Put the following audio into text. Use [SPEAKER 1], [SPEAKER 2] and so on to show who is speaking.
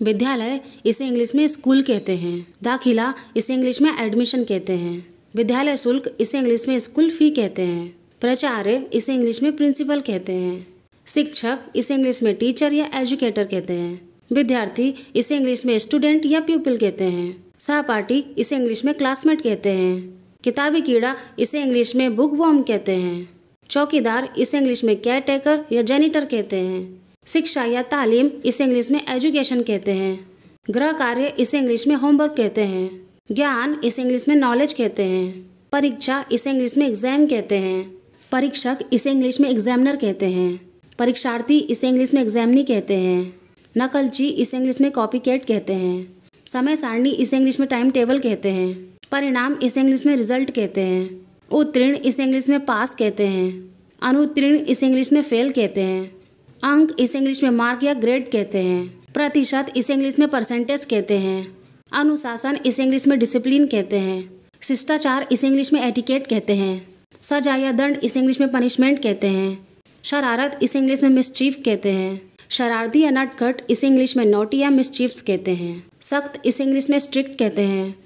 [SPEAKER 1] विद्यालय इसे इंग्लिश में स्कूल कहते हैं। दाखिला इसे इंग्लिश में एडमिशन कहते हैं। विद्यालय शुल्क इसे इंग्लिश में स्कूल फी कहते हैं। प्राचार्य इसे इंग्लिश में प्रिंसिपल कहते हैं। शिक्षक इसे इंग्लिश में टीचर या एजुकेटर कहते हैं। विद्यार्थी इसे इंग्लिश में स्टूडेंट या प्यूपिल कहते हैं। सहपाठी इसे इंग्लिश में क्लासमेट कहते हैं। किताबी कीड़ा इसे इंग्लिश में बुक वर्म कहते हैं। चौकीदार इसे इंग्लिश में केयर टेकर या जेनिटर कहते हैं। शिक्षा या तालीम इसे इंग्लिश में एजुकेशन कहते हैं। गृह कार्य इसे इंग्लिश में होमवर्क कहते हैं। ज्ञान इसे इंग्लिश में नॉलेज कहते हैं। परीक्षा इसे इंग्लिश में एग्जाम कहते हैं। परीक्षक इसे इंग्लिश में एग्जामिनर कहते हैं। परीक्षार्थी इसे इंग्लिश में एग्जामिनी कहते हैं। नकलची इसे इंग्लिश में कॉपीकैट कहते हैं। समय सारणी इसे इंग्लिश में टाइम टेबल कहते हैं। परिणाम इसे इंग्लिश में रिजल्ट कहते हैं। उत्तीर्ण इसे इंग्लिश में पास कहते हैं। अनुत्तीर्ण इसे इंग्लिश में फेल कहते हैं। अंक इसे इंग्लिश में मार्क या ग्रेड कहते हैं। प्रतिशत इसे इंग्लिश में परसेंटेज कहते हैं। अनुशासन इसे इंग्लिश में डिसिप्लिन कहते हैं। शिष्टाचार इसे इंग्लिश में एटिकेट कहते हैं। सजा या दंड इसे इंग्लिश में पनिशमेंट कहते हैं। शरारत इसे इंग्लिश में मिसचीफ कहते हैं। शरारती या नटखट इसे इंग्लिश में नॉटी या मिसचीफ्स कहते हैं। सख्त इसे इंग्लिश में स्ट्रिक्ट कहते हैं।